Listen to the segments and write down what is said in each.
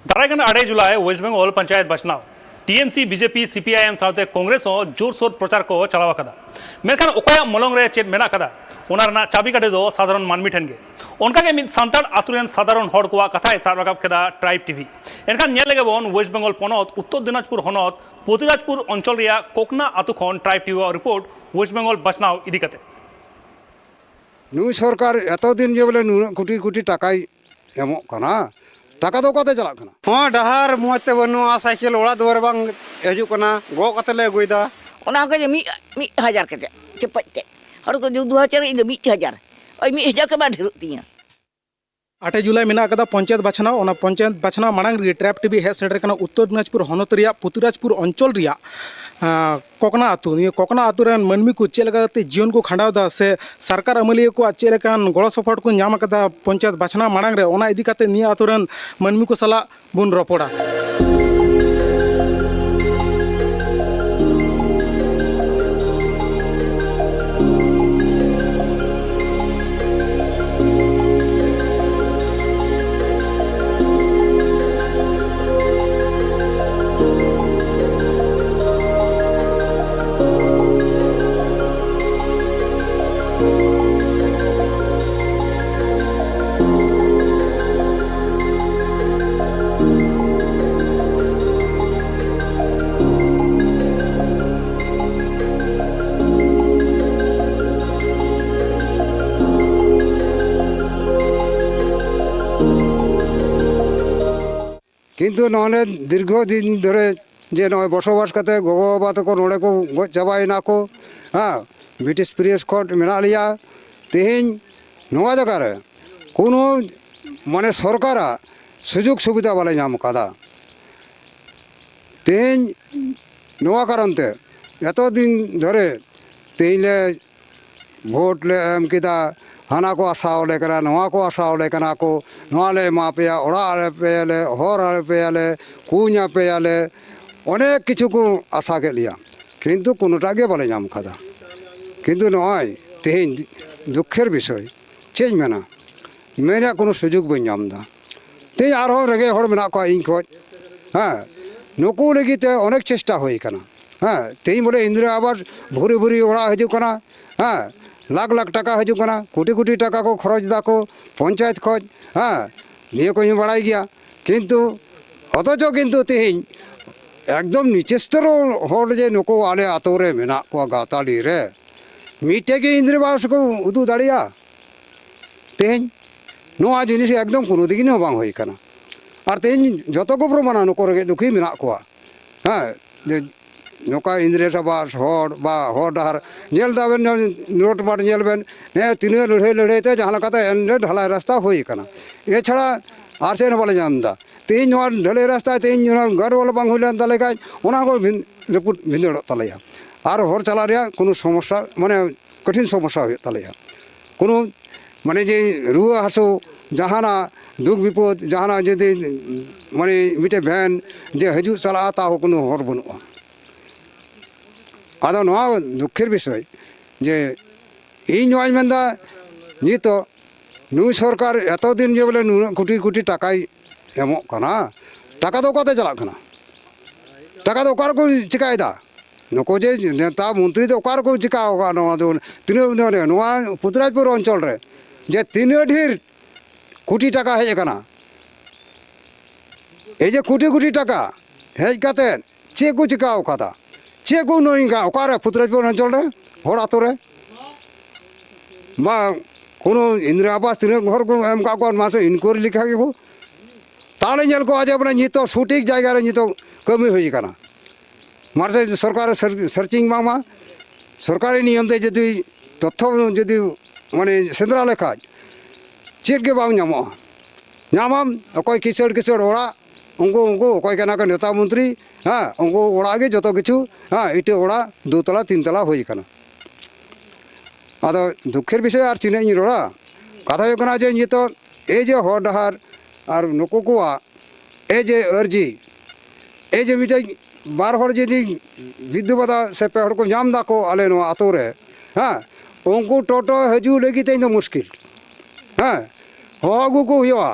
दारायगढ़ 2 जुलाई West Bengal panchayat बचनाव TMC BJP CPIM साथे कांग्रेस जोरसोर प्रचार को चलाव कदा मेनखान ओकया मलंग रे चेत मेना कदा ओना रना चाबी काटे दो साधारण मानमी ठेन गे ओनकागे मिद सांताड़ आतुरेन साधारण हड़ कोआ कथा साब राकाब केदा ट्राइब टीवी एनखान नेल लेगे बोन वेस्ट बेंगल पनत उत्तर दिनाजपुर हनत पतिराजपुर अंचल रिया कोकना आतु खन tribe TV report West Bengal बचनाव इदी कते नुई सरकार एत दिन जे बोले नुना कोटी कोटी टाकाय एमोग कना टाका दो कते चलाग कना हाँ डहार मजते बनुआ साइकिल ओड़ा दुआर बांग हजू कना गो कते ले अगुइदा ओना के मी 1000 कते चपते हर को 2000 इन 1000 ओय 1000 के बाद ढेर तिया 8 जुलाई मेना कदा पंचायत बचनाव ओना पंचायत बचनाव मांग रे ट्रैप टीवी हे सेटर कना उत्तर दिनाजपुर हनत रिया पुतिराजपुर अंचल रिया कोकना आतु निये कोकना आतु रेन मानमी को चेलगाते जीवन को खंडावदा से सरकार अमलिया को चेलकान गड़ो सपोर्ट को नाम कदा पंचायत बचनाव मांग रे ओना इदी काते निये आतु रेन मानमी को सला बुन रपोड़ा किन्तु नोने दीर्घ दिन धरे जे नय बसबास कते गोगो बाबा तको नोडे को गज चाबायना को हाँ ब्रिटिश प्रियस कोट मेना लिया तेहें नोआ जगह रे कोनो माने सरकारा सुजुग सुविधा वाले नाम कदा तेहें नोआ कारणते एत दिन धरे तेले भोट ले एम किदा हाना को आसावले कना नोआ को आसावले कना को नोआ ले मा पेया ओड़ा ले पेयाले हर ले पेयाले कुña पेयाले अनेक किछु को आशा के लिया किन्तु कोनोटा गे बाले नाम खादा किन्तु नय तेहें दुखेर विषय चेज मेना मेना कोनो सुजुग बई नामदा तेहें आरो रेगे हड़ मेना को इन खोज हाँ नुकु लगिते अनेक चेष्टा होई कना हाँ तेहें बोले इंदिरा आवास भूरी भूरी ओड़ा हजू कना हाँ लाख लाख टाका हजू कना कोटी कोटी टाका को खरच दा को पंचायत खोज हाँ निये को बड़ाई गया किन्तु अथच किन्तु तेहें एकदम नीचे स्तर हड़ जे नुकु आले आतो रे मेना को गाताली रे मीटे के इंदिरा आवास को उदू दाड़िया तेहें नोआ जिनिस एकदम कोनो दिगिन बांग होई कना और तेहें जतो को प्रमाण नुकु रे दुखी मेना को हाँ नौका इंदिरा आवास हड़ बा हड़ डहार नेल दाबेन नोट बाट नेलबेन ने तीन लड़ाई लड़ाई ते जहां लकाते एंडे ढलाई रास्ता होई कना ए छड़ा आर सेन बाले जामदा तेहें नोआ ढलाई रास्ता तेहें गाड़ वाला बांग होइलेन ताले गाय ओना को रिपोर्ट भिंदड़ो तलेया और हर चला रिया कोनो समस्या माने कठिन समस्या होय तलेया कोनो माने जे रुआ हासो जहाना दुख विपद जहाना जदि माने मिटे भैन जे हजू चला ता कोनो हर बनुआ आदो नोआ दुखेर विषय जे इन नोआ मेंदा नितो नुई सरकार एत दिन जे बोले नुना कोटी कोटी टाकाय एमोग कना टाका दो कते चलाग कना टाका दो ओकार को चिकायदा नुको जे नेता मंत्री दो ओकार को चिका होगा नोआ दो तीन नोआ पुतिराजपुर अंचल रे जे तीन ढेर कोटी टाका हेज कना ए जे कोटी कोटी टाका हेज काते चे को चिका ओकादा चे को नोइंगा ओकारे पुतिराजपुर अंचल रे हड़ आतो रे मा कोनो इंदिरा आवास तीन घर को एम का को मासे इनक्वायरी लिखा के को ताले नेल को आज अपने नितो सटीक जायगा रे नितो कमी होई कना मारसे सरकार सर्चिंग मामा सरकारी नियम ते जदि तथ्य जदि माने सेंद्रा लेखा चेक के बांग नामो नामाम अकोय किसड़ किसड़ ओड़ा उनको उनको अकोय कना का नेता मंत्री हाँ उनको ओड़ा के जतो किछु हाँ इटे ओड़ा 2 तला 3 तला होई कना आदो दुखेर विषय आर चिने इन रोड़ा कथा हो कना जे नितो ए जे हर डहार और नुकु कोआ ए जे अर्जी ए जे मिटे बार हड़ जदि विद्युबदा से पे हड़ को नाम दा को आले नो आतो रे हाँ उनको टोटो हजू लगी ते मुश्किल हाँ हो आगू को हुआ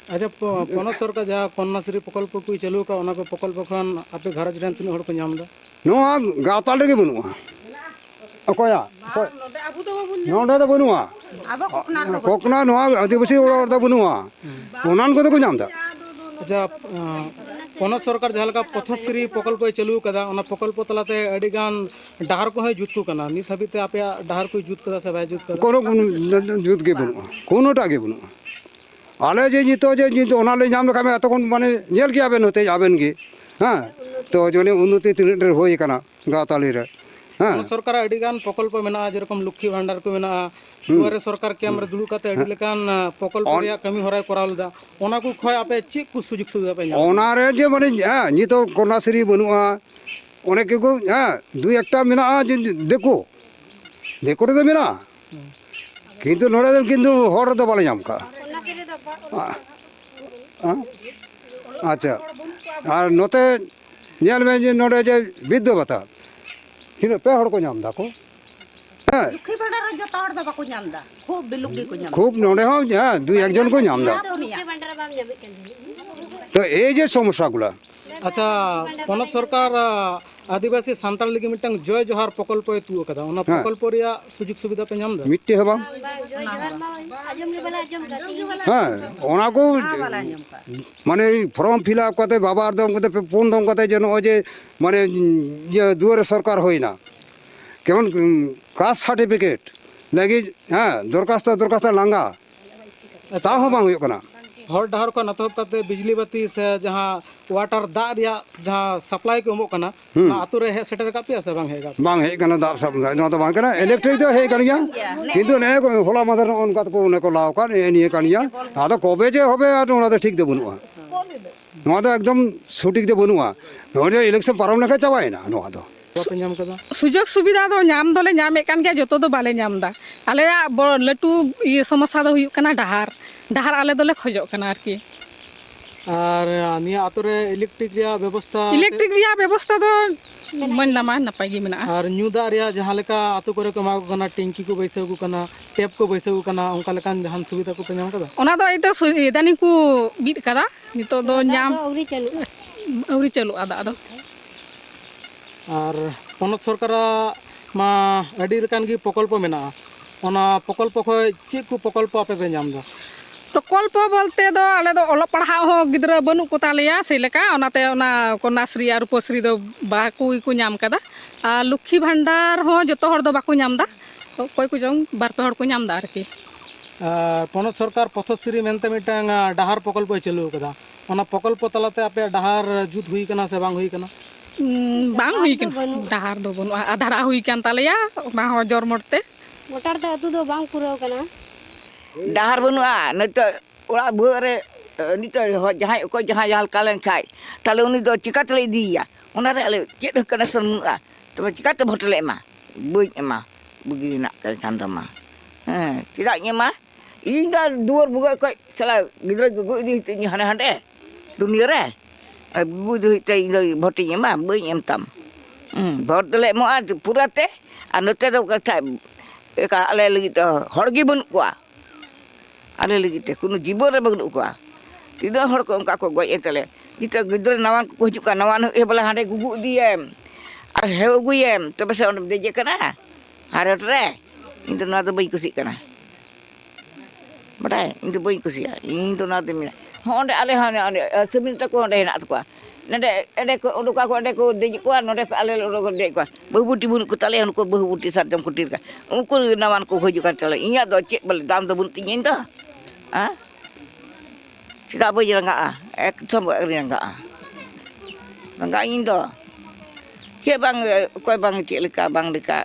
ᱟᱪᱪᱷᱟ ᱯᱚᱱᱚᱛ ᱥᱚᱨᱠᱟর ᱡᱟᱦᱟᱸ ᱠᱚᱱᱱᱟᱥᱨᱤ ᱯᱨᱚᱠᱚᱞᱯᱚ ᱠᱚ ᱪᱟᱹᱞᱩ ᱟᱠᱟᱫ ᱚᱱᱟ ᱠᱚ ᱯᱨᱚᱠᱚᱞᱯᱚ ᱠᱷᱚᱱ ᱟᱯᱮ ᱜᱷᱟᱨᱚᱸᱡᱽ ᱨᱮᱱ ᱛᱤᱱᱟᱹᱜ ᱦᱚᱲ ᱠᱚ ᱧᱟᱢ ᱮᱫᱟ? ᱱᱚᱣᱟ ᱜᱟᱶᱛᱟᱞ ᱨᱮᱜᱮ ᱵᱟᱹᱱᱩᱜᱼᱟ ᱚᱠᱚᱭᱟᱜ ᱱᱚᱰᱮ ᱫᱚ ᱵᱟᱹᱱᱩᱜᱼᱟ ᱠᱚᱠᱱᱟ ᱱᱚᱣᱟ ᱟᱹᱫᱤᱵᱟᱹᱥᱤ ᱚᱲᱟᱜ ᱨᱮᱫᱚ ᱵᱟᱹᱱᱩᱜᱼᱟ ᱚᱱᱟᱱ ᱠᱚᱫᱚ ᱠᱚ ᱧᱟᱢ ᱮᱫᱟ ᱟᱪᱪᱷᱟ ᱯᱚᱱᱚᱛ ᱥᱚᱨᱠᱟর ᱡᱟᱦᱟᱸ ᱞᱮᱠᱟ ᱯᱚᱛᱷᱚᱥᱨᱤ ᱯᱨᱚᱠᱚᱞᱯᱚᱭ ᱪᱟᱹᱞᱩ ᱟᱠᱟᱫᱟ ᱚᱱᱟ ᱯᱨᱚᱠᱚᱞᱯᱚ ᱛᱟᱞᱟᱛᱮ ᱟᱹᱰᱤ ᱜᱟᱱ ᱰᱟᱦᱟᱨ ᱠᱚᱦᱚᱸ ᱡᱩᱛ ᱠᱚ ᱠᱟᱱᱟ ᱱᱤᱛ ᱦᱟᱹᱵᱤᱡ তে ᱟᱯᱮᱭᱟᱜ ᱰᱟᱦᱟᱨ ᱠᱚ ᱡᱩᱛ ᱠᱟᱫᱟ ᱥᱮ ᱵᱟᱭ ᱡᱩᱛ ᱠᱟᱫᱟ? কোনো জুত গে বানুয়া কোনোটা গে বানুয়া আলে যে ওনালে নাম লেখা এতক্ষণ মানে নেল গিয়াবেন হতে যাবেন কি হ্যাঁ তো জনে উন্নতি তিনটের হয়ে কানা গাঁওতালি রে হ্যাঁ ᱯᱚᱱᱚᱛ ᱥᱚᱨᱠᱟᱨᱟᱜ ᱟᱹᱰᱤ ᱜᱟᱱ ᱯᱨᱚᱠᱚᱞᱯᱚ ᱢᱮᱱᱟᱜᱼᱟ ᱡᱮᱨᱚᱠᱚᱢ ᱞᱚᱠᱠᱷᱤ ᱵᱷᱟᱱᱰᱟᱨ ᱠᱚ ᱢᱮᱱᱟᱜᱼᱟ ᱫᱩᱣᱟᱨᱮ ᱥᱚᱨᱠᱟর ᱠᱮᱢᱯ ᱨᱮ ᱫᱩᱲᱩᱵ ᱠᱟᱛᱮ ᱟᱹᱰᱤ ᱞᱮᱠᱟᱱ ᱯᱨᱚᱠᱚᱞᱯᱚ ᱨᱮᱭᱟᱜ ᱠᱟᱹᱢᱤ ᱦᱚᱨᱟᱭ ᱠᱚᱨᱟᱣ ᱞᱮᱫᱟ ᱚᱱᱟ ᱠᱚ ᱠᱷᱚᱡ ᱟᱯᱮ ᱪᱮᱫ ᱠᱚ ᱥᱩᱡᱳᱜᱽ ᱥᱩᱵᱤধা ᱯᱮ ᱧᱟᱢ? ওনারে যে মানে হ্যাঁ নিতো কন্যাশ্রী বানুয়া অনেক কেউ হ্যাঁ দুই একটা মেনাগা যে দেখো দেখোটা তো মেনা কিন্তু নোড়ে কিন্তু হর তো বলে জামকা আচ্ছা আর নতে ᱧᱮᱞ ᱢᱮ ᱡᱮ ᱱᱚᱰᱮ ᱡᱮ ᱵᱤᱫᱽᱫᱷᱚ ᱵᱷᱟᱛᱟ ᱛᱤᱱᱟᱹᱜ ᱯᱮ ᱦᱚᱲ ᱠᱚ ᱧᱟᱢ ᱫᱟ ᱠᱚ ᱦᱮᱸ ᱞᱚᱠᱠᱷᱤ ᱵᱷᱟᱱᱰᱟᱨ ᱨᱮ ᱡᱚᱛᱚ ᱦᱚᱲ ᱫᱚ ᱵᱟᱠᱚ ᱧᱟᱢ ᱫᱟ ᱠᱷᱩᱵ ᱵᱤᱞᱩᱯ ᱜᱮᱠᱚ ᱧᱟᱢ খুব ᱱᱚᱰᱮ ᱦᱚᱸ হ্যাঁ দুই একজন কো ᱧᱟᱢ ᱫᱟ তো এই যে সমস্যাগুলা ᱟᱪᱪᱷᱟ ᱯᱚᱱᱚᱛ ᱥᱚᱨᱠᱟর ᱟᱹᱫᱤᱵᱟᱹᱥᱤ ᱥᱟᱱᱛᱟᱲ ᱞᱟᱹᱜᱤᱫ ᱢᱤᱫᱴᱟᱝ ᱡᱚᱭ ᱡᱚᱦᱟᱨ ᱯᱨᱚᱠᱚᱞᱯᱚᱭ ᱛᱩᱫ ᱟᱠᱟᱫᱟ ᱚᱱᱟ ᱯᱨᱚᱠᱚᱞᱯᱚ ᱨᱮᱭᱟᱜ ᱥᱩᱡᱳᱜᱽ ᱥᱩᱵᱤধᱟ ᱯᱮ ᱧᱟᱢ ᱮᱫᱟ? ᱢᱤᱫᱴᱮᱡ ᱦᱚᱸ ᱵᱟᱝ হ্যাঁ ওনা কো মানে ফর্ম ফিল আপ করতে বাবার দম করতে ফোন দম করতে যে নয় যে মানে ইয়ে দুয়ারে সরকার হয় না কেমন কাস্ট সার্টিফিকেট লাগি হ্যাঁ দরখাস্ত লাঙ্গা তাও হᱚᱸ ᱵᱟᱝ ᱦᱩᱭᱩᱜ ᱠᱟᱱᱟ ᱦᱚᱨ ᱰᱟᱦᱟᱨ ᱠᱷᱚᱱ ᱮᱛᱚᱦᱚᱵ ᱠᱟᱛᱮ ᱵᱤᱡᱽᱞᱤ ᱵᱟᱹᱛᱤ ᱥᱮ ᱡᱟᱦᱟᱸ ᱳᱣᱟᱴᱟᱨ ᱫᱟᱜ ᱨᱮᱭᱟᱜ ᱡᱟᱦᱟᱸ ᱥᱟᱯᱞᱟᱭ ᱠᱚ ᱮᱢᱚᱜ ᱠᱟᱱᱟ ᱚᱱᱟ ᱟᱛᱳ ᱨᱮ ᱦᱮᱡ ᱥᱮᱴᱮᱨ ᱟᱠᱟᱫ ᱯᱮᱭᱟ ᱥᱮ ᱵᱟᱝ ᱦᱮᱡ ᱟᱠᱟᱫ? ᱵᱟᱝ ᱦᱮᱡ ᱠᱟᱱᱟ ᱫᱟᱜ ᱥᱟᱯ ᱱᱚᱣᱟ ᱫᱚ ᱵᱟᱝ ᱠᱟᱱᱟ ᱤᱞᱮᱠᱴᱨᱤᱠ ᱫᱚ ᱦᱮᱡ ᱠᱟᱱ ᱜᱮᱭᱟ কিন্তু নে হলা মাদার অনকা তো অনেক লাও কান এ নিয়ে কান গিয়া আদᱚ কবে যে হবে আর ওনা তো ঠিক দে বনুয়া নোয়া ᱫᱚ একদম সঠিক দে বনুয়া নোয়া ইলেকশন পারম লেখা চাবাই না নোয়া ᱫᱚ ᱵᱟᱯᱮ ᱧᱟᱢ ᱠᱟᱫᱟ? সুযোগ সুবিধা ᱫᱚ ᱧᱟᱢ ᱫᱚᱞᱮ ᱧᱟᱢᱮᱫ ᱠᱟᱱ ᱜᱮᱭᱟ ᱡᱚᱛᱚ ᱫᱚ ᱵᱟᱞᱮ ᱧᱟᱢ ᱮᱫᱟ ᱟᱞᱮᱭᱟᱜ ᱞᱟᱹᱴᱩ ᱥᱚᱢᱚᱥᱥᱟ ᱫᱚ ᱦᱩᱭᱩᱜ ᱠᱟᱱᱟ ᱰᱟᱦᱟর ᱟᱞᱮ ᱫᱚᱞᱮ ᱠᱷᱚᱡᱚᱜ ᱠᱟᱱᱟ ᱟᱨᱠᱤ ᱟᱨ ᱱᱤᱭᱟᱹ ᱟᱛᱳ ᱨᱮ ᱤᱞᱮᱠᱴᱨᱤᱠ ᱨᱮᱭᱟᱜ ᱵᱮᱵᱚᱥᱛᱷᱟ ইলেকট্রিক ᱨᱮᱭᱟᱜ ᱵᱮᱵᱚᱥᱛᱷᱟ ᱫᱚ ᱢᱟᱱᱞᱟᱢᱟ ᱱᱟᱯᱟᱭ ᱜᱮ ᱢᱮᱱᱟᱜᱼᱟ ᱟᱨ ᱧᱩ ᱫᱟᱜ ᱨᱮᱭᱟᱜ ᱡᱟᱦᱟᱸ ᱞᱮᱠᱟ ᱟᱛᱳ ᱠᱚᱨᱮ ᱠᱚ ᱮᱢᱟ ᱠᱚ ᱠᱟᱱᱟ ᱴᱮᱝᱠᱤ ᱠᱚ ᱵᱟᱹᱭᱥᱟᱹᱣ ᱠᱚ ᱠᱟᱱᱟ ᱴᱮᱯ ᱠᱚ ᱵᱟᱹᱭᱥᱟᱹᱣ ᱠᱚ ᱠᱟᱱᱟ ᱚᱱᱠᱟ ᱞᱮᱠᱟᱱ ᱡᱟᱦᱟᱱ ᱥᱩᱵᱤᱫᱷᱟ ᱠᱚᱯᱮ ᱧᱟᱢ ᱠᱟᱫᱟ? ᱚᱱᱟ ᱫᱚ ᱮᱭᱛᱚ ᱤদানিং ᱠᱚ ᱵᱤᱫ ᱠᱟᱫᱟ ᱱᱤᱛᱚᱜ ᱫᱚ ᱧᱟᱢ ᱟᱹᱣᱨᱤ ᱪᱟᱹᱞᱩᱜᱼᱟ ᱫᱟᱜ ᱫᱚ ᱟᱨ ᱯᱚᱱᱚᱛ ᱥᱚᱨᱠᱟᱨᱟᱜ ᱢᱟ ᱟᱹᱰᱤ ᱞᱮᱠᱟᱱ ᱜᱮ ᱯᱨᱚᱠᱚᱞᱯᱚ ᱢᱮᱱᱟᱜᱼᱟ ᱚᱱᱟ ᱯᱨᱚᱠᱚᱞᱯᱚ ᱠᱷᱚᱡ ᱪᱮᱫ ᱠᱚ ᱯᱨᱚᱠᱚᱞᱯᱚ ᱟᱯᱮ ᱯᱮ ᱧᱟᱢ ᱮᱫᱟ? প্রকল্প বলতে তো আলে তো অলপ পাড়হাও হᱚᱸ ᱜᱤᱫᱽᱨᱟᱹ ᱵᱟᱹᱱᱩᱜ ᱠᱚ ᱛᱟᱞᱮᱭᱟ ᱥᱮ ᱞᱮᱠᱟ ᱚᱱᱟᱛᱮ ᱚᱱᱟ ᱠᱚᱱযাশ্রী ᱟᱨ ᱨᱩᱯᱚᱥᱨী ᱫᱚ ᱵᱟᱠᱚ ᱠᱚ ᱧᱟᱢ ᱠᱟᱫᱟ ᱟᱨ ᱞᱚᱠᱠᱷᱤ ᱵᱷᱟᱱᱰᱟᱨ ᱦᱚᱸ ᱡᱚᱛᱚ ᱦᱚᱲ ᱫᱚ ᱵᱟᱠᱚ ᱧᱟᱢ ᱮᱫᱟ ᱚᱠᱚᱭ ᱠᱚ ᱪᱚᱝ ᱵᱟᱨ ᱯᱮ ᱦᱚᱲ ᱠᱚ ᱧᱟᱢ ᱮᱫᱟ ᱟᱨᱠᱤ ᱯᱚᱱᱚᱛ ᱥᱚᱨᱠᱟর ᱯᱚᱛᱷᱚᱥᱨᱤ ᱢᱮᱱᱛᱮ ᱢᱤᱫᱴᱟᱝ ᱰᱟᱦᱟᱨ ᱯᱨᱚᱠᱚᱞᱯᱚᱭ ᱪᱟᱹᱞᱩ ᱟᱠᱟᱫᱟ ᱚᱱᱟ ᱯᱨᱚᱠᱚᱞᱯᱚ ᱛᱟᱞᱟᱛᱮ ᱟᱯᱮᱭᱟᱜ ᱰᱟᱦᱟর ᱡᱩᱛ ᱦᱩᱭ ᱠᱟᱱᱟ ᱥᱮ ᱵᱟᱝ ᱦᱩᱭ ᱠᱟᱱᱟ? ᱵᱟᱝ ᱦᱩᱭ ᱠᱟᱱᱟ ᱰᱟᱦᱟᱨ ᱫᱚ ᱵᱟᱹᱱᱩᱜᱼᱟ ᱟᱫᱷᱟᱲᱟ ᱦᱩᱭ ᱠᱟᱱ ᱛᱟᱞᱮᱭᱟ ᱚᱱᱟ ᱦᱚᱸ ᱡᱚᱨᱢᱚᱴ te ᱢᱚᱴᱟᱨ ᱫᱚ ᱟᱹᱛᱩ ᱫᱚ ᱵᱟᱝ ᱯᱩᱨᱟᱹᱣ ᱠᱟᱱᱟ ᱰᱟᱦᱟᱨ ᱵᱟᱹᱱᱩᱜᱼᱟ ᱱᱤᱛᱚᱜ ᱚᱲᱟᱜ ᱵᱷᱩᱣᱟᱹᱜ ᱨᱮ ᱱᱤᱛᱚᱜ ᱡᱟᱦᱟᱸᱭ ᱚᱠᱚᱭ ᱡᱟᱦᱟᱸ ᱞᱮᱠᱟ ᱞᱮᱱᱠᱷᱟᱡ ᱛᱟᱦᱞᱮ ᱩᱱᱤ ᱫᱚ ᱪᱤᱠᱟᱹᱛᱮᱞᱮ ᱤᱫᱤᱭᱮᱭᱟ ᱚᱱᱟᱨᱮ ᱟᱞᱮ ᱪᱮᱫ ᱦᱚᱸ ᱠᱟᱱᱮᱠᱥᱚᱱ ᱵᱟᱹᱱᱩᱜᱼᱟ ᱛᱚᱵᱮ ᱪᱤᱠᱟᱹᱛᱮ ᱵᱷᱳᱴ ᱞᱮ ᱮᱢᱟ ᱵᱟᱹᱧ ᱮᱢᱟ ᱵᱩᱜᱤ ᱦᱮᱱᱟᱜ ᱠᱷᱟᱱ ᱫᱚ ᱢᱟ ᱦᱮᱸ ᱪᱮᱫᱟᱜ ᱤᱧ ᱮᱢᱟ ᱤᱧ ᱫᱚ ᱫᱩᱣᱟᱹᱨ ᱵᱷᱩᱜᱟᱹᱜ ᱠᱷᱚᱡ ᱥᱟᱞᱟ ᱜᱤᱫᱽᱨᱟᱹ ᱜᱩᱜᱩ ᱤᱫᱤ ᱦᱩᱭᱩᱜ ᱛᱤᱧᱟ ᱦᱟᱸᱰᱮ ᱦᱟᱸᱰᱮ ᱫᱩᱱᱤᱭᱟᱹ ᱨᱮ ᱜᱩᱜᱩ ᱤᱫᱤ ᱦᱩᱭᱩᱜ ᱛᱮ ᱤᱧ ᱫᱚ ᱵᱷᱳᱴᱤᱧ ᱮᱢᱟ ᱵᱟᱹᱧ ᱮᱢ ᱛᱟᱢ ᱵᱷᱳᱴ ᱫᱚᱞᱮ ᱮᱢᱚᱜᱼᱟ ᱯᱩᱨᱟᱹᱛᱮ ᱟᱨ ᱱᱚᱛᱮ ᱫᱚ ᱟᱞᱮ ᱞᱟᱹᱜᱤᱫ ᱫᱚ ᱦᱚᱲ ᱜᱮ ᱵᱟᱹᱱᱩᱜ ᱠᱚᱣᱟ ᱟᱞᱮ ᱞᱟᱹᱜᱤᱫ ᱛᱮ কোনো জীবন ᱨᱮ ᱵᱟᱹᱱᱩᱜ ᱠᱚᱣᱟ ᱛᱤᱱᱟᱹᱜ ᱦᱚᱲ ᱠᱚ ᱚᱱᱠᱟ ᱠᱚ ᱜᱚᱡ ᱮᱱ ᱛᱟᱞᱮ ᱱᱤᱛᱚᱜ ᱜᱤᱫᱽᱨᱟᱹ ᱱᱟᱣᱟᱱ ᱠᱚ ᱦᱤᱡᱩᱜ ᱠᱟᱱᱟ ᱱᱟᱣᱟᱱ ᱵᱚᱞᱮ ᱦᱟᱸᱰᱮ ᱜᱩᱜᱩ ᱤᱫᱤᱭᱮᱢ ᱟᱨ ᱦᱮᱣ ᱟᱹᱜᱩᱭᱮᱢ ᱛᱚᱵᱮ ᱥᱮ ᱚᱸᱰᱮᱢ ᱫᱮᱡᱮ ᱠᱟᱱᱟ ᱦᱟᱨᱚᱴ ᱨᱮ ᱤᱧ ᱫᱚ ᱱᱚᱣᱟ ᱫᱚ ᱵᱟᱹᱧ ᱠᱩᱥᱤᱜ ᱠᱟᱱᱟ ᱵᱟᱰᱟᱭ ᱤᱧ ᱫᱚ ᱵᱟᱹᱧ ᱠᱩᱥᱤᱭᱟᱜᱼᱟ ᱤᱧ ᱫᱚ ᱱᱚᱣᱟ ᱫᱚ ᱢᱮᱱᱟ ᱦᱚᱸ ᱚᱸᱰᱮ ᱟᱞᱮ ᱦᱚᱸ ᱥᱩᱢᱤᱛ ᱛᱟᱠᱚ ᱚᱸᱰᱮ ᱦᱮᱱᱟᱜ ᱛᱟᱠᱚᱣᱟ ᱱᱚᱰᱮ ᱚᱸᱰᱮ ᱠᱚ ᱩᱰᱩᱠᱟ ᱠᱚ ᱚᱸᱰᱮ ᱠᱚ ᱫᱮᱡ ᱠᱚᱣᱟ ᱱᱚᱰᱮ ᱟᱞᱮ ᱞᱮ ᱩᱰᱩᱠ ᱫᱮᱡ ᱠᱚᱣᱟ ᱵᱟᱹᱦᱩ ᱵᱩᱴᱤ ᱵᱟᱹᱱᱩᱜ ᱠᱚ ᱛᱟᱞᱮᱭᱟ ᱩᱱᱠᱩ ᱵᱟᱹᱦᱩ ᱵᱩᱴᱤ ᱥᱟᱨᱡᱚᱢ ᱠᱩᱴᱤ ᱞᱮᱠᱟ ᱩᱱᱠᱩ ᱱᱟᱣᱟᱱ ᱠᱚ ᱦᱤᱡᱩᱜ ᱠᱟᱱ ᱛᱟᱞᱮ ᱤᱧᱟᱹᱜ ᱫᱚ ᱪᱮᱫ ᱵᱚᱞᱮ ᱫᱟᱢ ᱫᱚ ᱵᱟᱹᱱᱩᱜ ᱛᱤᱧᱟ ᱤᱧ ᱫᱚ ᱪᱮᱫᱟᱜ ᱵᱟᱹᱧ ᱨᱟᱸᱜᱟᱜᱼᱟ ᱮᱠᱫᱚᱢ ᱟᱹᱣᱨᱤ ᱨᱟᱸᱜᱟᱜᱼᱟ ᱨᱟᱸᱜᱟᱜ ᱤᱧ ᱫᱚ ᱪᱮᱫ ᱵᱟᱝ ᱚᱠᱚᱭ ᱵᱟᱝ ᱪᱮᱫ ᱞᱮᱠᱟ ᱵᱟᱝ ᱞᱮᱠᱟ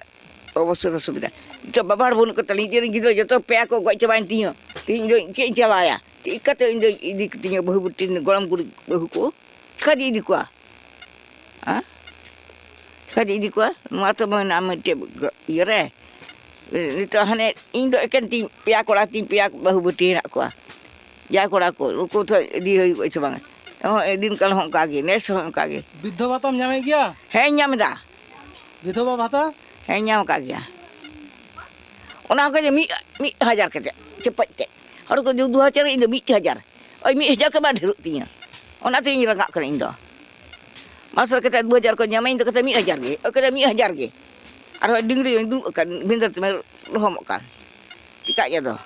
ᱚᱵᱚᱥᱥᱳᱭ ᱚᱥᱩᱵᱤᱫᱟ ᱱᱤᱛᱚᱜ ᱵᱟᱵᱟ ᱦᱚᱲ ᱵᱟᱹᱱᱩᱜ ᱠᱚ ᱛᱟᱞᱮ ᱤᱧ ᱨᱮᱱ ᱜᱤᱫᱽᱨᱟᱹ ᱡᱚᱛᱚ ᱯᱮᱭᱟ ᱠᱚ ᱜᱚᱡ ᱪᱟᱵᱟᱭᱮᱱ ᱛᱤᱧᱟᱹ ᱤᱧ ᱫᱚ ᱪᱮᱫ ᱤᱧ ᱪᱟᱞᱟᱣᱟᱭᱟ ᱪᱤᱠᱟᱹᱛᱮ ᱤᱧ ᱫᱚ ᱤᱫᱤ ᱠᱟᱛᱤᱧᱟ ᱵᱟᱹᱦᱩ ᱵᱩᱴᱤ ᱜᱚᱲᱚᱢ ᱠᱩᱲᱤ ᱵᱟᱹᱦᱩ ko ᱪᱤᱠᱟᱹᱛᱮ ᱤᱫᱤ ᱠᱚᱣᱟ ᱪᱤᱠᱟᱹᱛᱮ ᱤᱫᱤ ᱠᱚᱣᱟ ᱱᱚᱣᱟ ᱛᱚ ᱢᱮᱱᱟᱜᱼᱟ ᱢᱤᱫᱴᱮᱡ ᱤᱭᱟᱹᱨᱮ ᱱᱤᱛᱚᱜ ᱦᱟᱱᱮ ᱤᱧ ᱫᱚ ᱮᱠᱮᱱ ᱛᱤᱧ ᱯᱮᱭᱟ ᱠᱚᱲᱟ ᱛᱤᱧ ᱯᱮᱭᱟ ᱵᱟᱹᱦᱩ ᱵᱩᱴᱤ ᱦᱮᱱᱟᱜ ᱠᱚᱣᱟ ᱡᱟ ᱠᱚᱲᱟ ᱠᱚ ᱩᱱᱠᱩ ᱛᱚ ᱤᱫᱤ ᱦᱩᱭᱩᱜᱼᱟ ᱥᱮ ᱵᱟᱝ ᱫᱤᱱ ᱠᱟᱞ ᱦᱚᱸ ᱚᱱᱠᱟ ᱜᱮ ᱱᱮᱥ ᱦᱚᱸ ᱚᱱᱠᱟ ᱜᱮ ᱵᱤᱫᱽᱫᱷᱚ ᱵᱷᱟᱛᱟᱢ ᱧᱟᱢᱮᱫ ᱜᱮᱭᱟ? ᱦᱮᱸᱧ ᱧᱟᱢ ᱮᱫᱟ ᱵᱤᱫᱷᱚᱵᱟ ᱵᱷᱟᱛᱟ ᱦᱮᱸᱧ ᱧᱟᱢ ᱟᱠᱟᱫ ᱜᱮᱭᱟ ᱚᱱᱟ ᱠᱚ ᱢᱤᱫ ᱦᱟᱡᱟᱨ ᱠᱟᱛᱮᱫ ᱪᱮᱯᱮᱡ ᱛᱮ ᱦᱚᱲ ᱠᱚ 2000 ᱤᱧ ᱫᱚ 1000 oi 1000 ke ba dheruk tinya ona te rangak kana indo masar kata 2000 ko nyamain to kata 1000 ge kata 1000 ge aro dingri yang dulu kan bentar te rohom kan tikak ya to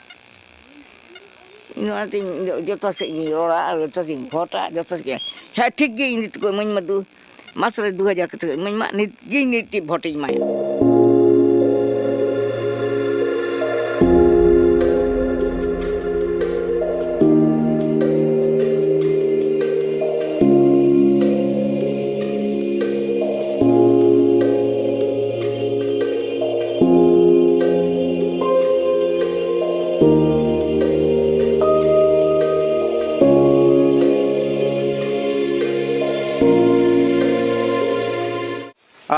ini nanti joto se ni ora joto sing kota joto ke ha ठीक ge ini ko main madu masar 2000 kata main mak ni gini ti voting mai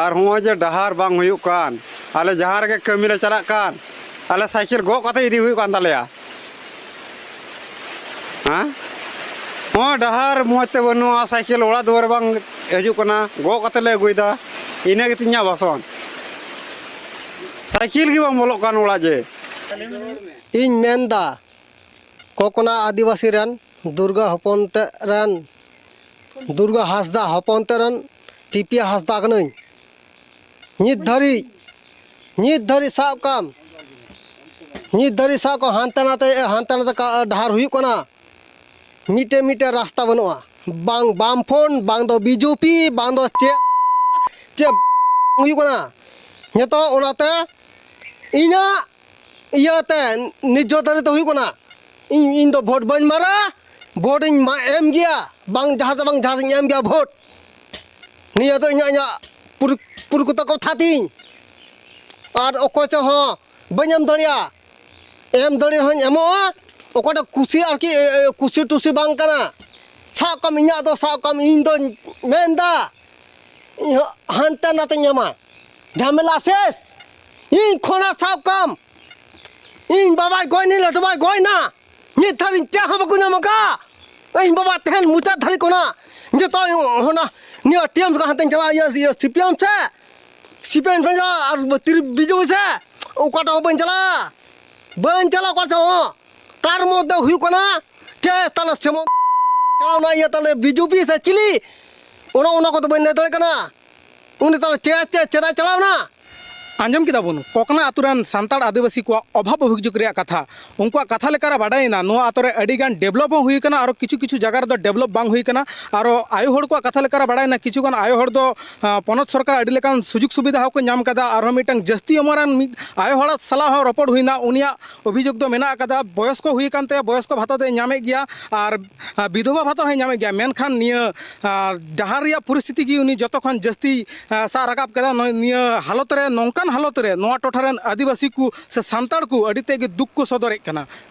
আর হুঁয়া যে ডাহার বাং হুয়ুক কান আলে যাহার গে কামি লে চালাক কান আলে সাইকেল গো কত ইদি হুয়ুক কান তালেয়া হ্যাঁ হুঁয়া ডাহার মজতে বানুয়া সাইকেল ওড়া দুয়ার বাং হিজুক কানা গো কত লে আগুইদা ইনা গে তিᱧᱟ বাসন সাইকেল কি বাং বলক কান ওড়া যে ᱤᱧ ᱢᱮᱱᱫᱟ ᱠᱚᱠᱱᱟ ᱟᱹᱫᱤᱵᱟᱹᱥᱤ ᱨᱮᱱ ᱫᱩᱨᱜᱟ ᱦᱚᱯᱚᱱ ᱛᱮ ᱨᱮᱱ ᱫᱩᱨᱜᱟ ᱦᱟᱸᱥᱫᱟ ᱦᱚᱯᱚᱱ ᱛᱮ ᱨᱮᱱ ᱴᱤᱯᱤᱭᱟ ᱦᱟᱸᱥᱫᱟ ᱠᱟᱹᱱᱟᱹᱧ ᱱᱤᱛ ᱫᱷᱟᱹᱨᱤᱡ ᱥᱟᱵ ᱠᱟᱢ ᱦᱟᱱᱛᱮ ᱱᱟᱛᱮ ᱰᱟᱦᱟᱨ ᱦᱩᱭᱩᱜ ᱠᱟᱱᱟ ᱢᱤᱫᱴᱮᱱ ᱨᱟᱥᱛᱟ ᱵᱟᱹᱱᱩᱜᱼᱟ ᱵᱟᱝ ᱵᱟᱢᱯᱷᱨᱚᱱᱴ ᱵᱟᱝ ᱫᱚ ᱵᱤᱡেপি ᱵᱟᱝ ᱫᱚ ᱪᱮᱫ ᱦᱩᱭᱩᱜ ᱠᱟᱱᱟ ᱱᱤᱛᱚᱜ ᱚᱱᱟᱛᱮ ᱤᱧᱟᱹᱜ ᱤᱭᱟᱹᱛᱮ ᱱᱤᱡᱚ ᱫᱟᱨᱮ ᱫᱚ ᱦᱩᱭᱩᱜ ᱠᱟᱱᱟ ᱤᱧ ᱫᱚ ᱵᱷᱳᱴ ᱵᱟᱹᱧ ᱢᱟᱨᱟ ᱵᱷᱳᱴ ᱤᱧ ᱮᱢ ᱜᱮᱭᱟ ᱵᱟᱝ ᱡᱟᱦᱟᱸ ᱮᱢ ᱜᱮᱭᱟ ᱵᱷᱳᱴ ᱱᱤᱭᱟᱹ ᱫᱚ ᱤᱧᱟᱹᱜ ᱯᱩᱨᱠᱩᱛᱟ ᱠᱟᱛᱷᱟ ᱛᱤᱧ ᱟᱨ ᱚᱠᱚᱭ ᱪᱚ ᱦᱚᱸ ᱵᱟᱹᱧ ᱮᱢ ᱫᱟᱲᱮᱭᱟᱜᱼᱟ ᱮᱢ ᱫᱟᱲᱮ ᱦᱚᱸᱧ ᱮᱢᱚᱜᱼᱟ ᱚᱠᱚᱭᱴᱟᱜ ᱠᱩᱥᱤ ᱟᱨᱠᱤ ᱠᱩᱥᱤ ᱴᱩᱥᱤ ᱵᱟᱝ ᱠᱟᱱᱟ ᱥᱟᱵ ᱠᱟᱢ ᱤᱧᱟᱹᱜ ᱫᱚ ᱥᱟᱵ ᱠᱟᱢ ᱤᱧ ᱫᱚᱧ ᱢᱮᱱᱫᱟ ᱦᱟᱱᱛᱮ ᱱᱟᱛᱮᱧ ᱧᱟᱢᱟ ঝামেলা শেষ ᱤᱧ ᱠᱷᱚᱱᱟᱜ ᱥᱟᱵ ᱠᱟᱢ ᱤᱧ ᱵᱟᱵᱟᱭ ᱜᱚᱡ ᱱᱟ ᱞᱟᱹᱴᱩ ᱵᱟᱭ ᱜᱚᱡ ᱱᱟ ᱱᱤᱛ ᱫᱷᱟᱹᱨᱤᱡ ᱪᱮᱫ ᱦᱚᱸ ᱵᱟᱠᱚ ᱧᱟᱢ ᱟᱠᱟᱫ ᱤᱧ ᱵᱟᱵᱟ ᱛᱮᱦᱮᱧ ᱢᱩᱪᱟᱹᱫ ᱫᱷᱟᱹᱨᱤᱡ ᱠᱷᱚᱱᱟᱜ ᱡᱚᱛᱚ ᱚᱱᱟ ᱱᱤᱭᱟᱹ ᱴᱤएम ᱦᱟᱱᱛᱮᱧ ᱪᱟᱞᱟᱜᱼᱟ ᱤᱭᱟᱹ ᱥᱤᱯᱤএᱢ ᱥᱮ ᱥᱤᱯᱤএᱢ ᱥᱮ ᱟᱨ ᱵᱤᱡেপি ᱥᱮ ᱚᱠᱟᱴᱟᱜ ᱦᱚᱸ ᱵᱟᱹᱧ ᱪᱟᱞᱟᱜᱼᱟ ᱚᱠᱟᱴᱟᱜ ᱦᱚᱸ তার মধ্যে হুᱭᱩᱜ ᱠᱟᱱᱟ ᱪᱮ ᱛᱟᱞᱮ ᱥᱮᱢᱚ ᱪᱟᱞᱟᱣᱱᱟ ᱤᱭᱟᱹ ᱛᱟᱞᱮ ᱵᱤᱡেপি ᱥᱮ ᱪᱤᱞᱤ ᱚᱱᱟ ᱠᱚᱫᱚ ᱵᱟᱹᱧ ᱞᱟᱹᱭ ᱫᱟᱲᱮᱭᱟᱜ ᱠᱟᱱᱟ ᱩᱱᱤ ᱛᱟᱞᱮ ᱪᱮᱫᱟᱜ ᱪᱟᱞᱟᱣᱱᱟ ᱟᱸᱡᱚᱢ ᱠᱮᱫᱟ ᱵᱚᱱ ᱠᱚᱠᱱᱟ ᱟᱛᱳ ᱨᱮᱱ ᱥᱟᱱᱛᱟᱲ ᱟᱹᱫᱤᱵᱟᱹᱥᱤ ᱠᱚᱣᱟᱜ ᱚᱵᱷᱟᱵ ᱚᱵᱷᱤᱡᱳᱜ ᱨᱮᱭᱟᱜ ᱠᱟᱛᱷᱟ ᱩᱱᱠᱩᱣᱟᱜ ᱠᱟᱛᱷᱟ ᱞᱮᱠᱟᱨᱮ ᱵᱟᱰᱟᱭᱮᱱᱟ ᱱᱚᱣᱟ ᱟᱛᱳ ᱨᱮ ᱟᱹᱰᱤᱜᱟᱱ ᱰᱮᱵᱷᱞᱚᱯ ᱦᱚᱸ ᱦᱩᱭ ᱟᱠᱟᱱᱟ ᱟᱨ ᱠᱤᱪᱷᱩ ᱡᱟᱭᱜᱟ ᱨᱮᱫᱚ ᱰᱮᱵᱷᱞᱚᱯ ᱵᱟᱝ ᱦᱩᱭ ᱟᱠᱟᱱᱟ ᱟᱨ ᱟᱭᱳ ᱦᱚᱲ ᱠᱚᱣᱟᱜ ᱠᱟᱛᱷᱟ ᱞᱮᱠᱟᱨᱮ ᱵᱟᱰᱟᱭᱮᱱᱟ ᱠᱤᱪᱷᱩᱜᱟᱱ ᱟᱭᱳ ᱦᱚᱲ ᱫᱚ ᱯᱚᱱᱚᱛ ᱥᱚᱨᱠᱟর ᱟᱹᱰᱤ ᱞᱮᱠᱟᱱ ᱥᱩᱡᱳᱜᱽ ᱥᱩᱵᱤᱫᱷᱟ ᱦᱚᱸᱠᱚ ᱧᱟᱢ ᱠᱟᱫᱟ ᱟᱨᱦᱚᱸ ᱢᱤᱫᱴᱟᱝ ᱡᱟᱹᱥᱛᱤ ᱩᱢᱟᱹᱨᱟᱱ ᱢᱤᱫ ᱟᱭᱳ ᱦᱚᱲᱟᱜ ᱥᱟᱞᱟᱜ ᱦᱚᱸ ᱨᱚᱯᱚᱲ ᱦᱩᱭᱱᱟ ᱩᱱᱤᱭᱟᱜ ᱚᱵᱷᱤᱡᱳᱜᱽ ᱫᱚ ᱢᱮᱱᱟᱜ ᱟᱠᱟᱫᱟ ᱵᱚᱭᱚᱥ ᱠᱚ ᱦᱩᱭ ᱟᱠᱟᱱ ᱛᱟᱭᱟ ᱵᱚᱭᱚᱥ ᱠᱚ ᱵᱷᱟᱛᱟ ᱫᱚᱭ ᱧᱟᱢᱮᱫ ᱜᱮᱭᱟ ᱟᱨ ᱵᱤᱫᱷᱚᱵᱟ ᱵᱷᱟᱛᱟ ᱦᱚᱸᱭ ᱧᱟᱢᱮᱫ ᱜᱮᱭᱟ ᱢᱮᱱᱠᱷᱟᱱ ᱱᱤᱭᱟᱹ ᱰᱟᱦᱟᱨ ᱨᱮᱭᱟᱜ ᱯᱚᱨᱤᱥᱛᱷᱤᱛᱤ ᱜᱮ ᱩᱱᱤ ᱡᱚᱛᱚ ᱠᱷᱚᱱ ᱡᱟᱹᱥᱛᱤ ᱥᱟᱵ ᱨᱟᱠᱟᱵ ᱠᱮᱫᱟ ᱱᱤᱭᱟᱹ ᱦᱟᱞᱚᱛ ᱨᱮ ᱱᱚᱝᱠᱟᱱ ᱦᱟᱞᱚᱛ ᱨᱮ ᱱᱚᱣᱟ ᱴᱚᱴᱷᱟ ᱨᱮᱱ ᱟᱹᱫᱤᱵᱟᱹᱥᱤ ᱠᱚ ᱥᱮ ᱥᱟᱱᱛᱟᱲ ᱠᱚ ᱟᱹᱰᱤ ᱛᱮᱫ ᱜᱮ ᱫᱩᱠ ᱠᱚ ᱥᱚᱫᱚᱨᱮᱫ ᱠᱟᱱᱟ